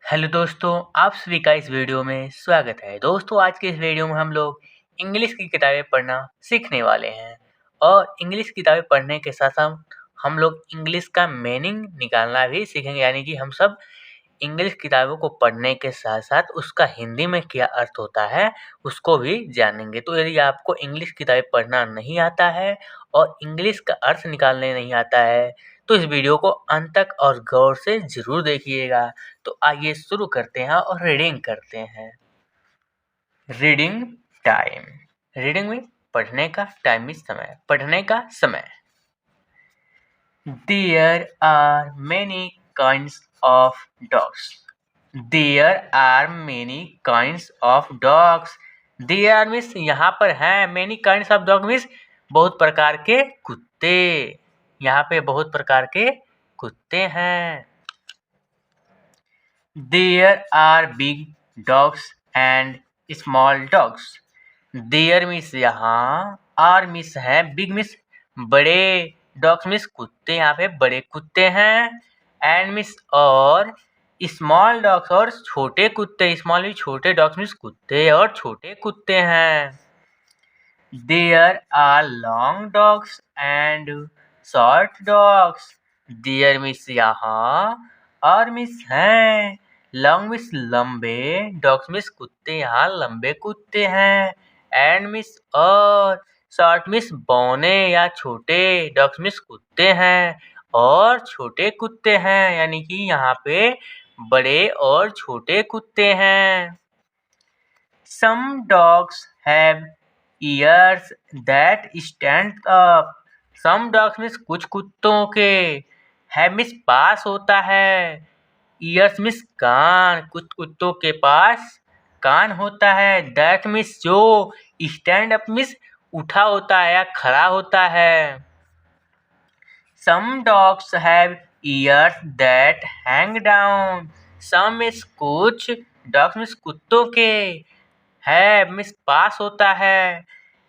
Hello दोस्तों, आप सभी का इस वीडियो में स्वागत है। दोस्तों, आज के इस वीडियो में हम लोग इंग्लिश की किताबें पढ़ना सीखने वाले हैं और इंग्लिश किताबें पढ़ने के साथ-साथ हम लोग इंग्लिश का मीनिंग निकालना भी सीखेंगे। यानी कि हम सब इंग्लिश किताबों को पढ़ने के साथ-साथ उसका हिंदी में क्या अर्थ होता है, उसको भी जानेंगे। तो यदि आपको इंग्लिश किताबें पढ़ना नहीं आता है और इंग्लिश का अर्थ निकालने नहीं आता है, तो इस वीडियो को अंत तक और गौर से ज़रूर देखिएगा। तो आइए शुरू करते हैं और रीडिंग करते हैं। Reading time. रीडिंग में पढ़ने का टाइम मीन्स समय, पढ़ने का समय। There are many kinds of dogs. There are many kinds of dogs. There means यहाँ पर हैं, many kinds of dog means बहुत प्रकार के कुत्ते। यहाँ पे बहुत प्रकार के कुत्ते हैं। There are big dogs and small dogs. There means यहाँ, are means है, big means बड़े, dogs means कुत्ते, यहाँ पे बड़े कुत्ते हैं, and means और small dogs और छोटे कुत्ते, small भी छोटे, dogs means कुत्ते और छोटे कुत्ते हैं। There are long dogs and short dogs. There means यहाँ, और means हैं, long means लंबे, dogs means कुत्ते, यहाँ लंबे कुत्ते हैं, and means और, short means बौने या छोटे, dogs means कुत्ते हैं और छोटे कुत्ते हैं, यानी कि यहाँ पे बड़े और छोटे कुत्ते हैं। Some dogs have ears that stand up. Some dogs means कुछ कुत्तों के, have means पास होता है, ears means कान, कुछ कुत्तों के पास कान होता है, that means जो, stand up means उठा होता है या खड़ा होता है। Some dogs have ears that hang down. Some means कुछ, dogs means कुत्तों के, have means पास होता है,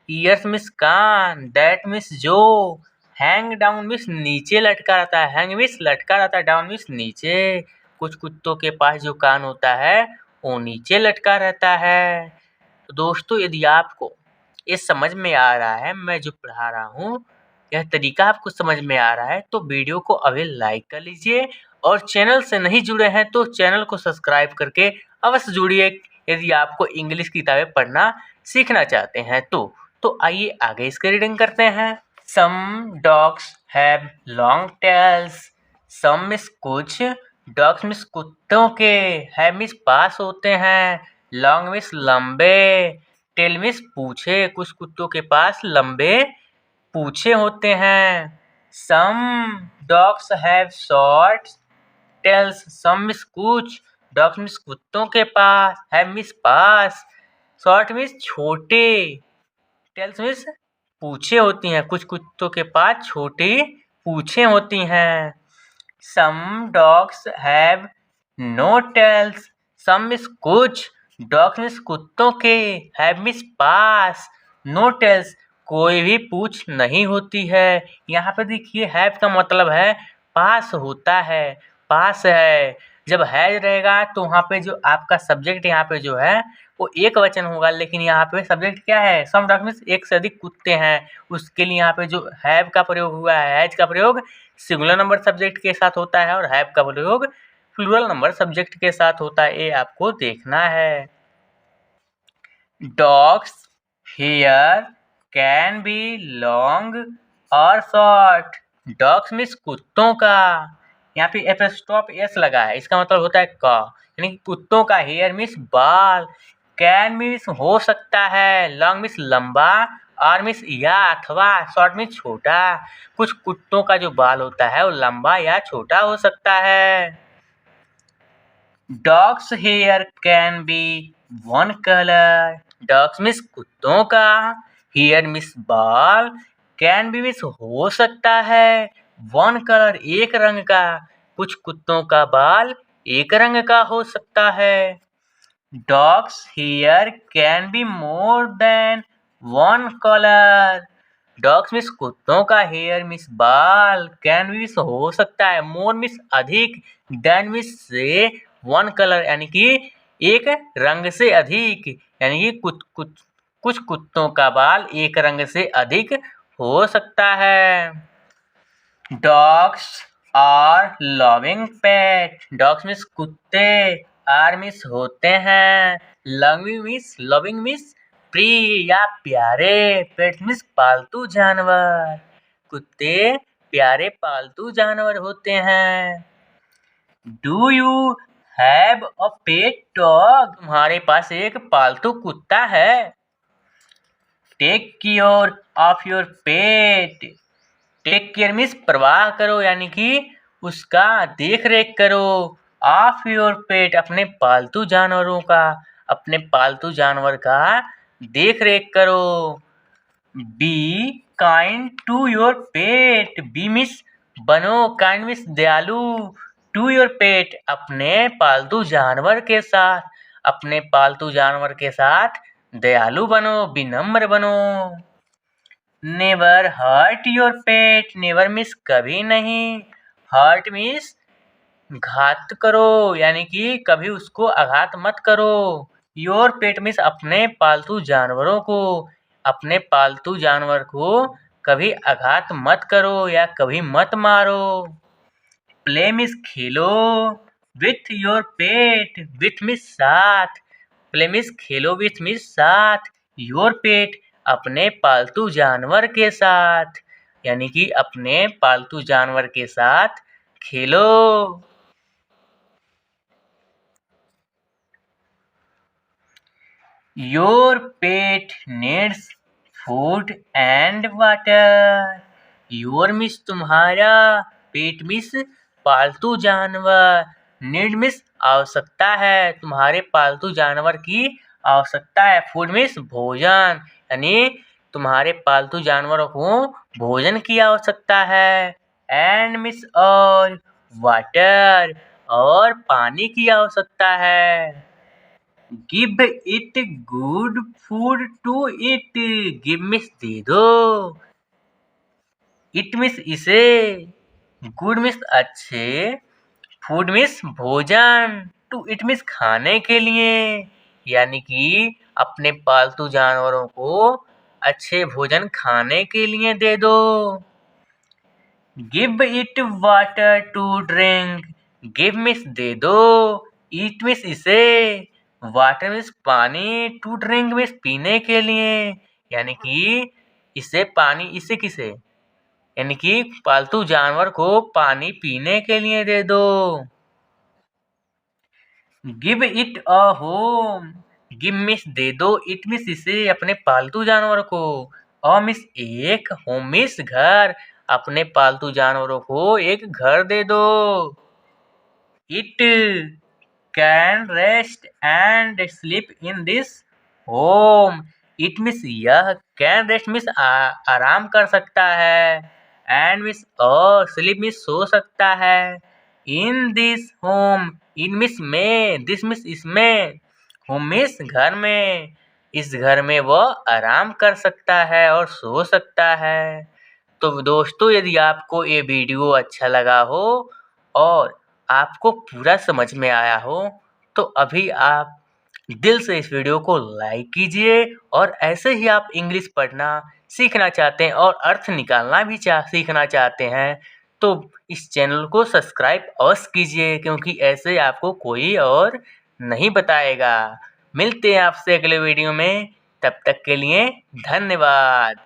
ears means can't, that means जो, hang down means नीचे लटका रहता है, hang means लटका रहता है, down means नीचे। कुछ कुत्तों के पास जो कान होता है वो नीचे लटका रहता है। तो दोस्तों, यदि आपको ये समझ में आ रहा है, मैं जो पढ़ा रहा हूँ यह तरीका आपको समझ में आ रहा है, तो वीडियो को अभी लाइक कर लीजिए और चैनल से नहीं जुड़े हैं तो चैनल को सब्सक्राइब करके अवश्य जुड़िए यदि आपको इंग्लिश किताबें पढ़ना सीखना चाहते हैं तो आइए आगे इसकी रीडिंग करते हैं। Some dogs have long tails. Some means कुछ, dogs means कुत्तों के, have means पास होते हैं, long means लंबे, tail means पूछे, कुछ कुत्तों के पास लंबे पूछे होते हैं। Some dogs have short tails. Some means कुछ, dogs means कुत्तों के पास, have means pass, short means छोटे, tails means पूछे होती हैं, कुछ कुत्तों के पास छोटी पूछे होती हैं। Some dogs have no tails. Some means कुछ, dogs means कुत्तों के, have means pass, no tails कोई भी पूछ नहीं होती है। यहाँ पे देखिए have का मतलब है पास होता है, पास है। जब है रहेगा तो वहाँ पे जो आपका सब्जेक्ट यहाँ पे जो है वो एक वचन होगा, लेकिन यहाँ पे सब्जेक्ट क्या है, सम डॉग्स मीन्स एक से अधिक कुत्ते हैं, उसके लिए यहाँ पे जो हैव का प्रयोग हुआ है, हैज का प्रयोग सिंगुलर नंबर सब्जेक्ट के साथ होता है और हैव का प्रयोग प्लूरल नंबर सब्जेक्ट के साथ होता है, ये आपको देखना है। Dogs hair can be long और शॉर्ट। डॉग्स मीन्स कुत्तों का, यहाँ पे एपस्ट्रॉफ एस लगा है, इसका मतलब होता है का, यानी कि कुत्तों का हेयर मीन्स बाल, कैन मीन्स हो सकता है, लॉन्ग मीन्स लंबा, और मीन्स या अथवा, शॉर्ट मीन्स छोटा। कुछ कुत्तों का जो बाल होता है वो लंबा या छोटा हो सकता है। Dogs hair can be one colour. Dogs means कुत्तों का, हेयर मीन्स बाल, कैन बी मीन्स हो सकता है, वन कलर एक रंग का, कुछ कुत्तों का बाल एक रंग का हो सकता है। Dogs hair can be more than one colour. Dogs means कुत्तों का, हेयर मीन्स बाल, कैन मीन्स हो सकता है, मोर मीन्स अधिक, देन मीन्स से, वन कलर यानी कि एक रंग से अधिक, यानी कि कुछ कुत्तों का बाल एक रंग से अधिक हो सकता है। Dogs are loving pet. Dogs means कुत्ते, आर मीन्स होते हैं, लविंग मीन्स प्रिय या प्यारे, पेट मीन्स पालतू जानवर। कुत्ते प्यारे पालतू जानवर होते हैं। Do you have a pet dog? तुम्हारे पास एक पालतू कुत्ता है? Take care of your pet. Take care means परवाह करो, यानी कि उसका देख रेख करो। ऑफ योर पेट अपने पालतू जानवरों का, अपने पालतू जानवर का देख रेख करो। Be kind to your pet. Be means बनो, काइंड मीन्स दयालु, टू योर पेट अपने पालतू जानवर के साथ, अपने पालतू जानवर के साथ दयालु बनो, विनम्र बनो। Never hurt your pet. Never means कभी नहीं, हर्ट मीन्स घात करो, यानी कि कभी उसको आघात मत करो। योर पेट मीन्स अपने पालतू जानवरों को, अपने पालतू जानवर को कभी आघात मत करो या कभी मत मारो। Play means Khelo, with your pet, with means साथ, play means Khelo, with means साथ, योर पेट अपने पालतू जानवर के साथ, यानी कि अपने पालतू जानवर के साथ खेलो। Your pet needs food and water. Your means तुम्हारा, पेट मीन्स पालतू जानवर, नीड मीन्स आवश्यकता है, तुम्हारे पालतू जानवर की आवश्यकता है। फूड मीन्स भोजन, यानी तुम्हारे पालतू जानवरों को भोजन की आवश्यकता है। एंड मीन्स और, वाटर और पानी की आवश्यकता है। Give it good food to it. Give means दे दो, इट मीन्स इसे, गुड मीन्स अच्छे, फूड मीन्स भोजन, टू इट मीन्स खाने के लिए, यानी कि अपने पालतू जानवरों को अच्छे भोजन खाने के लिए दे दो। Give it water to drink. Give means दे दो, इट मीन्स इसे, वाटर मीन्स पानी, टू ड्रिंक मीन्स पीने के लिए, यानी कि इसे पानी, इसे किसे, यानी कि पालतू जानवर को पानी पीने के लिए दे दो। Give it a home. Give means दे दो, इट मीन्स इसे, अपने पालतू जानवर को, अ मीन्स एक, होम मीन्स घर, अपने पालतू जानवरों को एक घर दे दो। It can rest and sleep in this home. It means यह, कैन रेस्ट मीन्स आराम कर सकता है, एंड मीन्स और, स्लीप मीन्स सो सकता है। In this home, in means में, दिस मीन्स इसमें, होम मीन्स घर में, इस घर में वह आराम कर सकता है और सो सकता है। तो दोस्तों, यदि आपको ये वीडियो अच्छा लगा हो और आपको पूरा समझ में आया हो तो अभी आप दिल से इस वीडियो को लाइक कीजिए, और ऐसे ही आप इंग्लिश पढ़ना सीखना चाहते हैं और अर्थ निकालना भी सीखना चाहते हैं तो इस चैनल को सब्सक्राइब अवश्य कीजिए, क्योंकि ऐसे आपको कोई और नहीं बताएगा। मिलते हैं आपसे अगले वीडियो में, तब तक के लिए धन्यवाद।